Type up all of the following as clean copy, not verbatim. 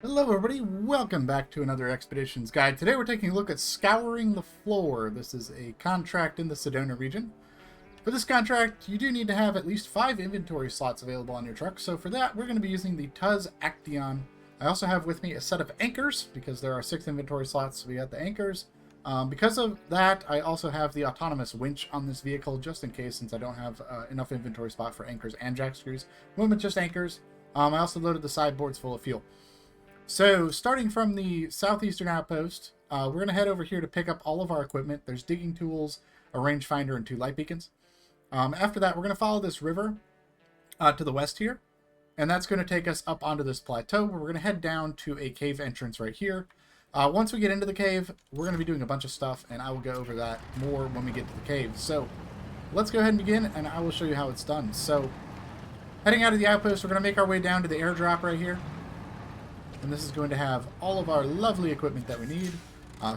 Hello everybody, welcome back to another Expeditions Guide. Today we're taking a look at Scouring the Floor. This is a contract in the Sedona region. For this contract, you do need to have at least 5 inventory slots available on your truck, so for that we're going to be using the Tuz Action. I also have with me a set of anchors, because there are 6 inventory slots, so we got the anchors. Because of that, I also have the autonomous winch on this vehicle, just in case, since I don't have enough inventory spot for anchors and jack screws. Went with just anchors. I also loaded the sideboards full of fuel. So, starting from the southeastern outpost, we're going to head over here to pick up all of our equipment. There's digging tools, a rangefinder, and 2 light beacons. After that, we're going to follow this river to the west here, and that's going to take us up onto this plateau, where we're going to head down to a cave entrance right here. Once we get into the cave, we're going to be doing a bunch of stuff, and I will go over that more when we get to the cave. So, let's go ahead and begin, and I will show you how it's done. So, heading out of the outpost, we're going to make our way down to the airdrop right here. And this is going to have all of our lovely equipment that we need.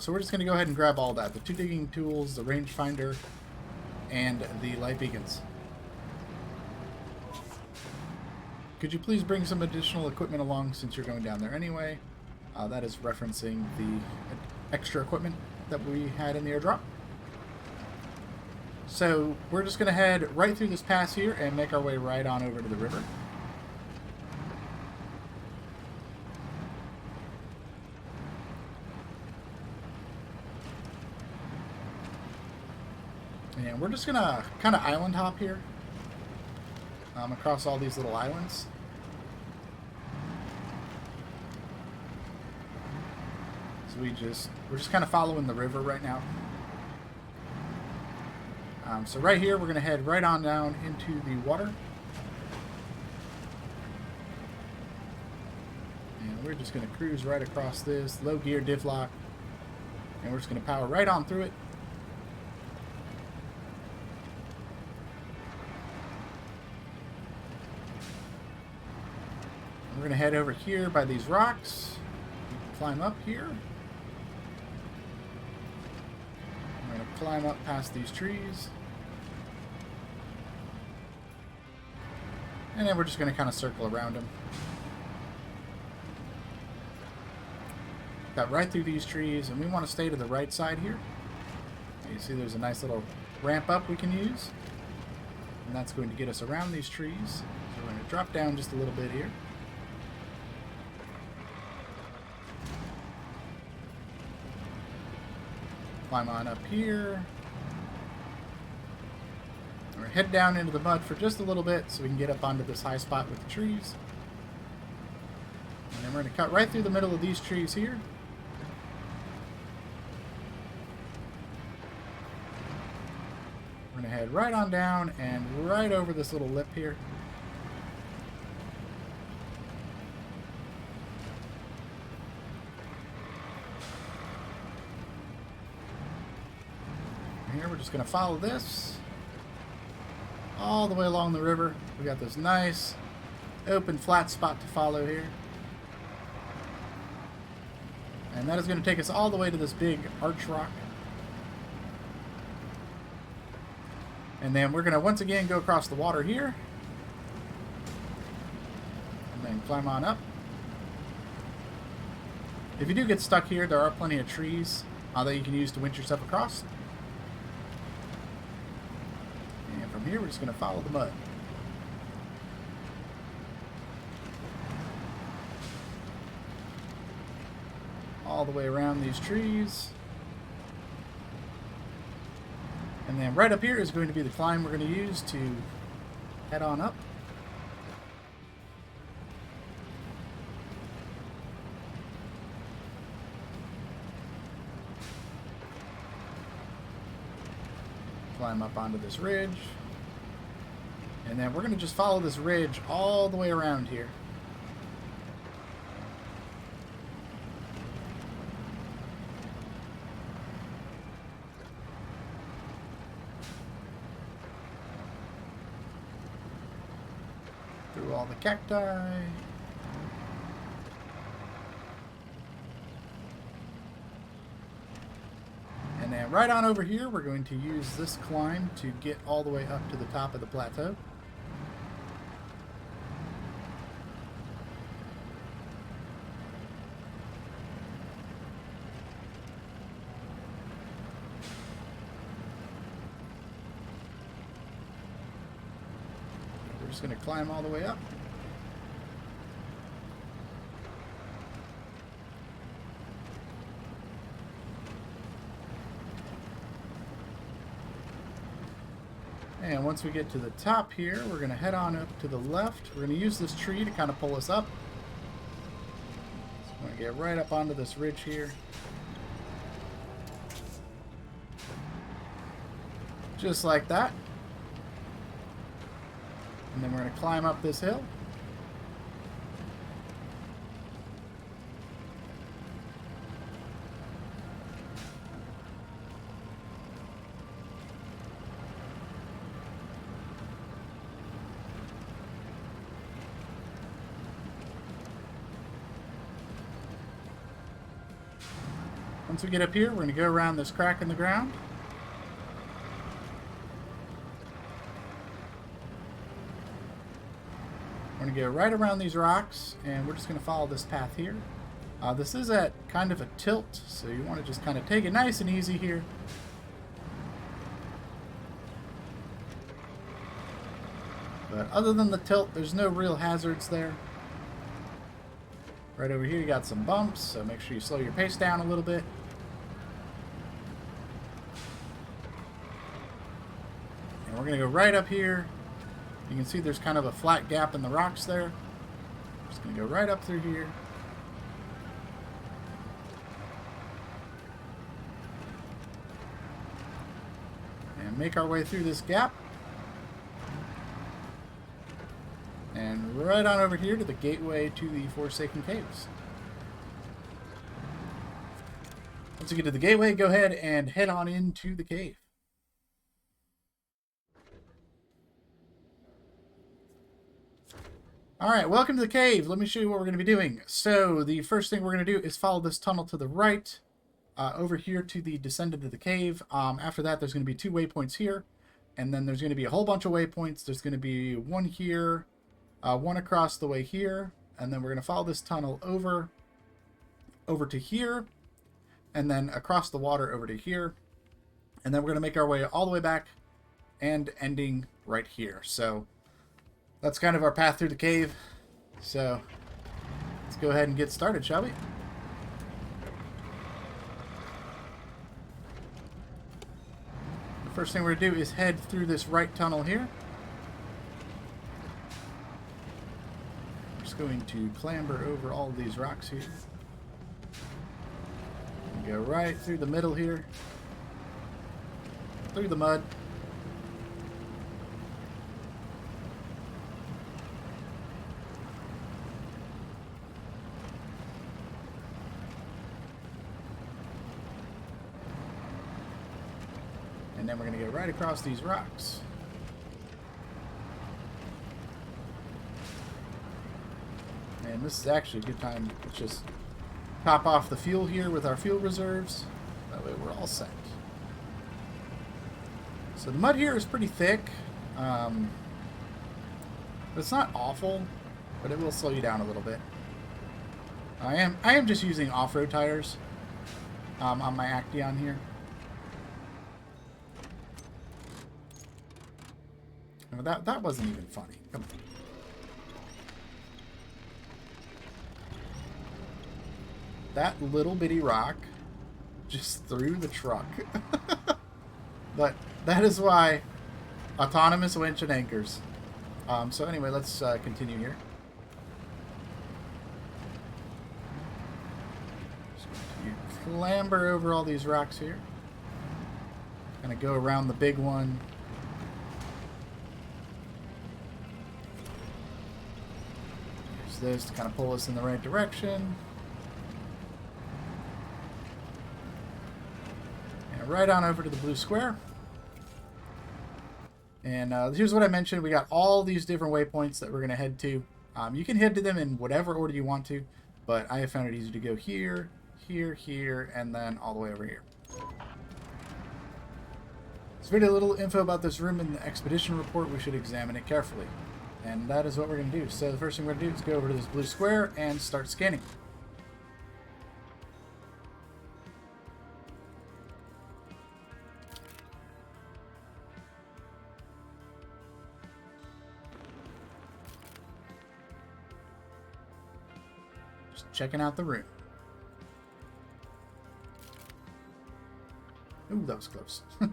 So we're just going to go ahead and grab all that. The 2 digging tools, the rangefinder, and the light beacons. Could you please bring some additional equipment along since you're going down there anyway? That is referencing the extra equipment that we had in the airdrop. So we're just going to head right through this pass here and make our way right on over to the river. And we're just going to kind of island hop here across all these little islands. So we're just kind of following the river right now. So right here, we're going to head right on down into the water. And we're just going to cruise right across this, low gear div lock. And we're just going to power right on through it. We're going to head over here by these rocks. We can climb up here. We're going to climb up past these trees. And then we're just going to kind of circle around them. Got right through these trees, and we want to stay to the right side here. You see there's a nice little ramp up we can use. And that's going to get us around these trees. So we're going to drop down just a little bit here. Climb on up here. We're going to head down into the mud for just a little bit so we can get up onto this high spot with the trees. And then we're going to cut right through the middle of these trees here. We're going to head right on down and right over this little lip here. Here we're just going to follow this all the way along the river. We got this nice open flat spot to follow here, and that is going to take us all the way to this big arch rock. And then we're going to once again go across the water here and then climb on up. If you do get stuck here, there are plenty of trees that you can use to winch yourself across. From here, we're just going to follow the mud. All the way around these trees. And then right up here is going to be the climb we're going to use to head on up. Climb up onto this ridge. And then we're going to just follow this ridge all the way around here. Through all the cacti. And then right on over here, we're going to use this climb to get all the way up to the top of the plateau. just going to climb all the way up. And once we get to the top here, we're going to head on up to the left. We're going to use this tree to kind of pull us up. So I'm going to get right up onto this ridge here. Just like that. And then we're going to climb up this hill. Once we get up here, we're going to go around this crack in the ground. We're going to go right around these rocks, and we're just going to follow this path here. This is at kind of a tilt, so you want to just kind of take it nice and easy here. But other than the tilt, there's no real hazards there. Right over here you got some bumps, so make sure you slow your pace down a little bit. And we're going to go right up here. You can see there's kind of a flat gap in the rocks there. Just going to go right up through here. And make our way through this gap. And right on over here to the gateway to the Forsaken Caves. Once you get to the gateway, go ahead and head on into the cave. Alright, welcome to the cave. Let me show you what we're going to be doing. So, the first thing we're going to do is follow this tunnel to the right, over here to the descent into the cave. After that, there's going to be 2 waypoints here, and then there's going to be a whole bunch of waypoints. There's going to be one here, one across the way here, and then we're going to follow this tunnel over to here, and then across the water over to here, and then we're going to make our way all the way back and ending right here. So that's kind of our path through the cave. So let's go ahead and get started, shall we? The first thing we're going to do is head through this right tunnel here. I'm just going to clamber over all of these rocks here. And go right through the middle here. Through the mud. And then we're going to go right across these rocks. And this is actually a good time to just top off the fuel here with our fuel reserves. That way we're all set. So the mud here is pretty thick. It's not awful, but it will slow you down a little bit. I am just using off-road tires on my Acteon here. That wasn't even funny. Come on. That little bitty rock just threw the truck. But that is why autonomous winch and anchors. So anyway, let's continue here. You clamber over all these rocks here. Kind of go around the big one. This to kind of pull us in the right direction. And right on over to the blue square. And here's what I mentioned. We got all these different waypoints that we're going to head to. You can head to them in whatever order you want to, but I have found it easy to go here, here, here, and then all the way over here. There's very little info about this room in the expedition report. We should examine it carefully. And that is what we're going to do. So the first thing we're going to do is go over to this blue square and start scanning. Just checking out the room. Ooh, that was close. And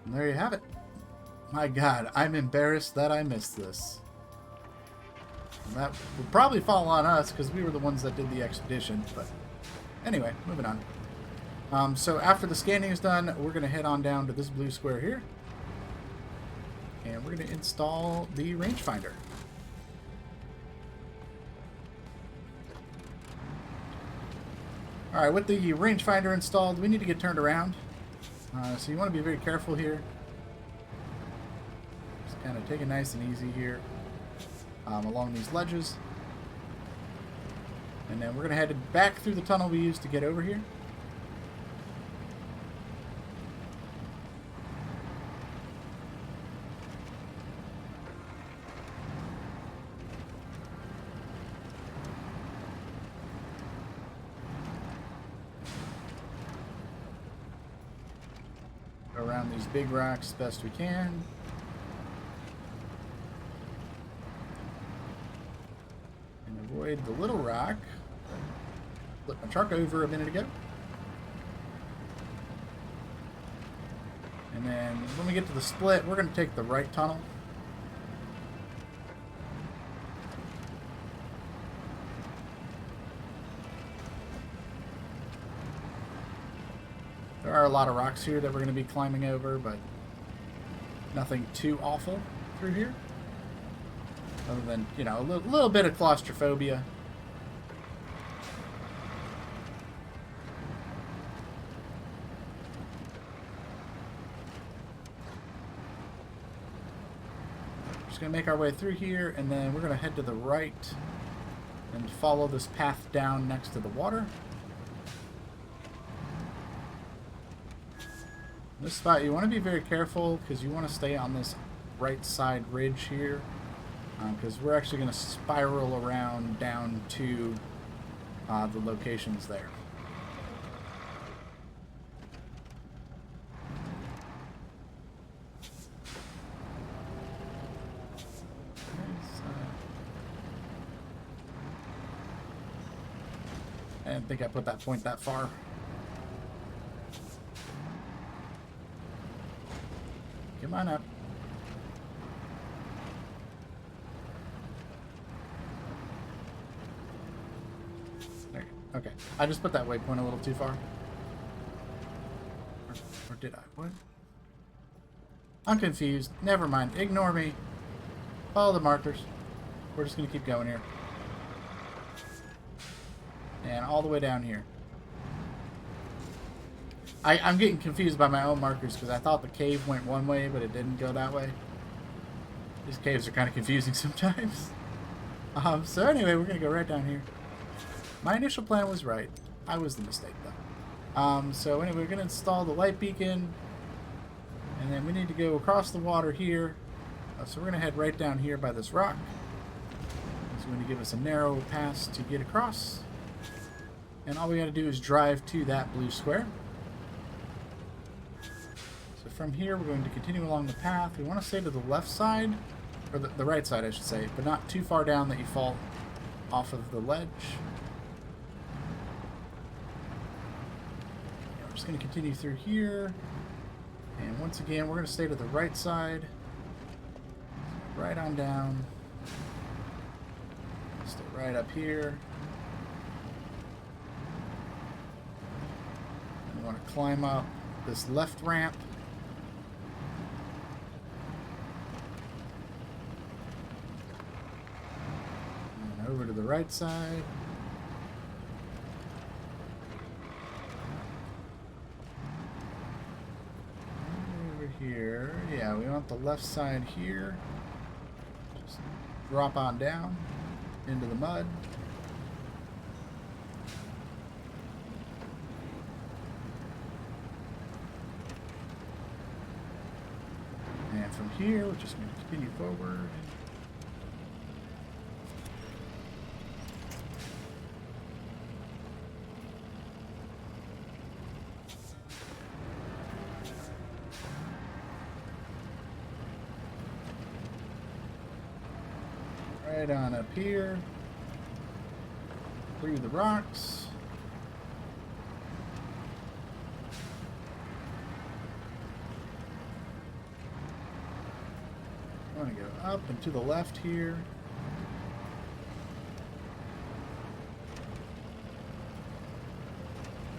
there you have it. My God, I'm embarrassed that I missed this. And that would probably fall on us because we were the ones that did the expedition. But anyway, moving on. So after the scanning is done, we're going to head on down to this blue square here. And we're going to install the rangefinder. Alright, with the rangefinder installed, we need to get turned around. So you want to be very careful here. Just kind of take it nice and easy here along these ledges. And then we're going to head back through the tunnel we used to get over here. Around these big rocks as best we can. And avoid the little rock. Flipped my truck over a minute ago. And then when we get to the split, we're going to take the right tunnel. There are a lot of rocks here that we're going to be climbing over, but nothing too awful through here. Other than, you know, a little bit of claustrophobia. Just going to make our way through here, and then we're going to head to the right and follow this path down next to the water. This spot, you want to be very careful because you want to stay on this right side ridge here because we're actually going to spiral around down to the locations there. I didn't think I put that point that far. Come on up. There. Okay. I just put that waypoint a little too far. Or did I? What? I'm confused. Never mind. Ignore me. Follow the markers. We're just going to keep going here. And all the way down here. I'm getting confused by my own markers because I thought the cave went one way, but it didn't go that way. These caves are kind of confusing sometimes. So anyway, we're going to go right down here. My initial plan was right. I was the mistake, though. So anyway, we're going to install the light beacon. And then we need to go across the water here. So we're going to head right down here by this rock. It's going to give us a narrow pass to get across. And all we got to do is drive to that blue square. From here, we're going to continue along the path. We want to stay to the left side, or the right side, I should say, but not too far down that you fall off of the ledge. Yeah, we're just going to continue through here. And once again, we're going to stay to the right side. Right on down. Stay right up here. And we want to climb up this left ramp. Over to the right side. Over here. Yeah, we want the left side here. Just drop on down into the mud. And from here, we're just going to continue forward. Right on up here. Through the rocks. I want to go up and to the left here.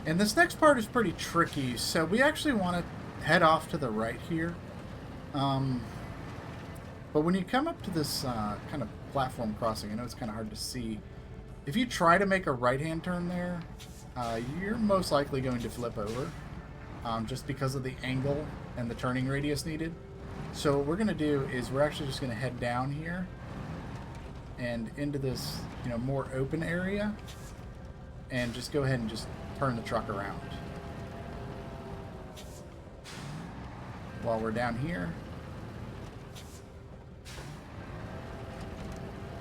And this next part is pretty tricky, so we actually want to head off to the right here. But when you come up to this kind of platform crossing, I know it's kind of hard to see. If you try to make a right-hand turn there, you're most likely going to flip over, just because of the angle and the turning radius needed. So what we're going to do is we're actually just going to head down here and into this, more open area, and just go ahead and just turn the truck around. While we're down here.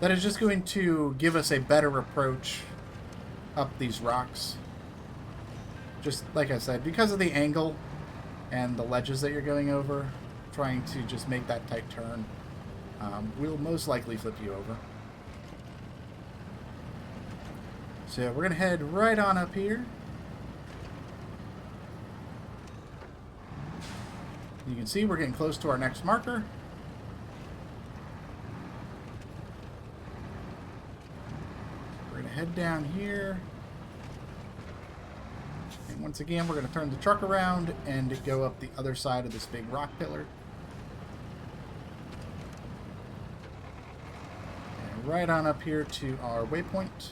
That is just going to give us a better approach up these rocks. Just like I said, because of the angle and the ledges that you're going over, trying to just make that tight turn will most likely flip you over. So we're going to head right on up here. You can see we're getting close to our next marker. We're going to head down here. And once again, we're going to turn the truck around and go up the other side of this big rock pillar. And right on up here to our waypoint.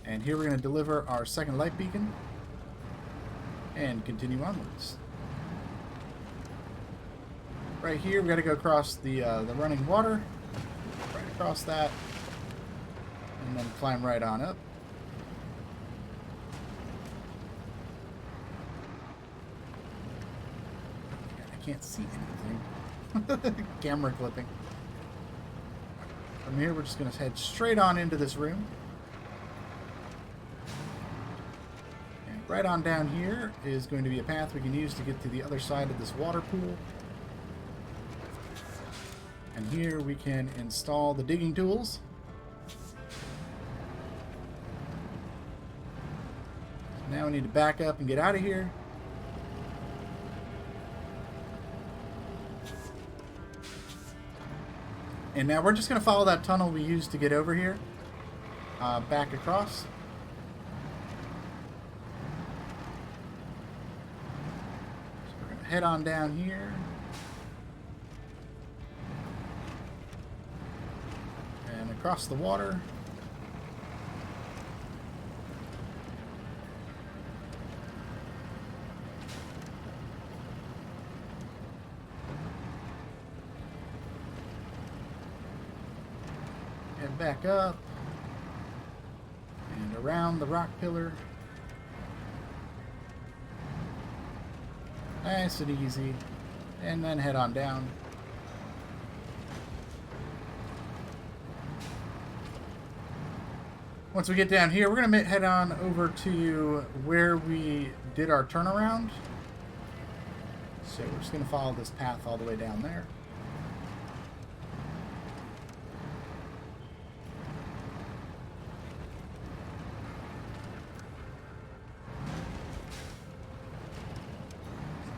And here we're going to deliver our second light beacon. And continue onwards. Right here, we got to go across the running water, right across that, and then climb right on up. I can't see anything. Camera clipping. From here, we're just going to head straight on into this room. And right on down here is going to be a path we can use to get to the other side of this water pool. And here we can install the digging tools. Now we need to back up and get out of here. And now we're just going to follow that tunnel we used to get over here. Back across. So we're going to head on down here. Across the water. And back up. And around the rock pillar. Nice and easy. And then head on down. Once we get down here, we're going to head on over to where we did our turnaround. So we're just going to follow this path all the way down there.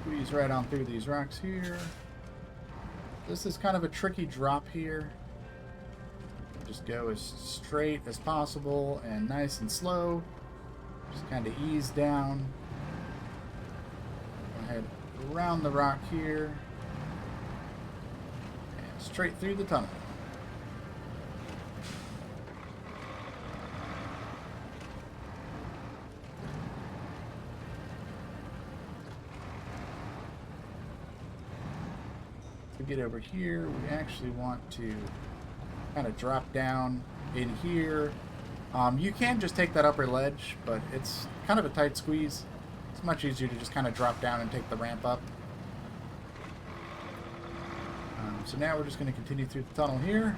Squeeze right on through these rocks here. This is kind of a tricky drop here. Just go as straight as possible and nice and slow. Just kind of ease down. Go ahead around the rock here. And straight through the tunnel. To get over here, we actually want to kind of drop down in here. You can just take that upper ledge, but it's kind of a tight squeeze. It's much easier to just kind of drop down and take the ramp up. So now we're just going to continue through the tunnel here.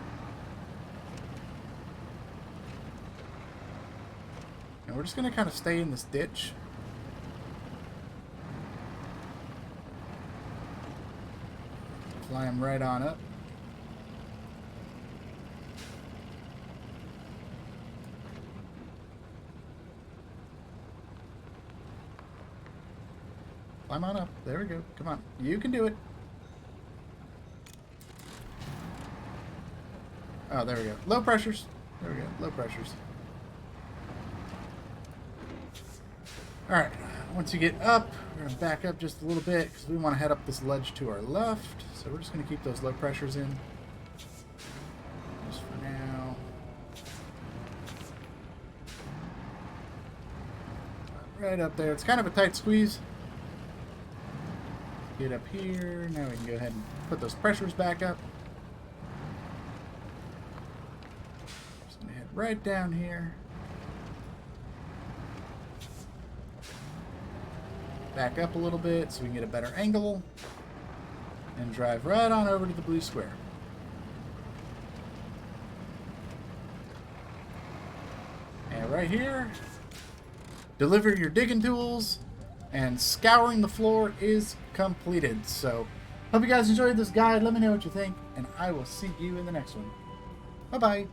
And we're just going to kind of stay in this ditch. Climb right on up. Climb on up. There we go. Come on. You can do it. Oh, there we go. Low pressures. There we go. Low pressures. Alright. Once you get up, we're going to back up just a little bit because we want to head up this ledge to our left. So we're just going to keep those low pressures in. Just for now. Right up there. It's kind of a tight squeeze. Get up here. Now we can go ahead and put those pressures back up. Just going to head right down here. Back up a little bit so we can get a better angle. And drive right on over to the blue square. And right here, deliver your digging tools, and scouring the floor is completed. So, hope you guys enjoyed this guide. Let me know what you think, and I will see you in the next one. Bye-bye.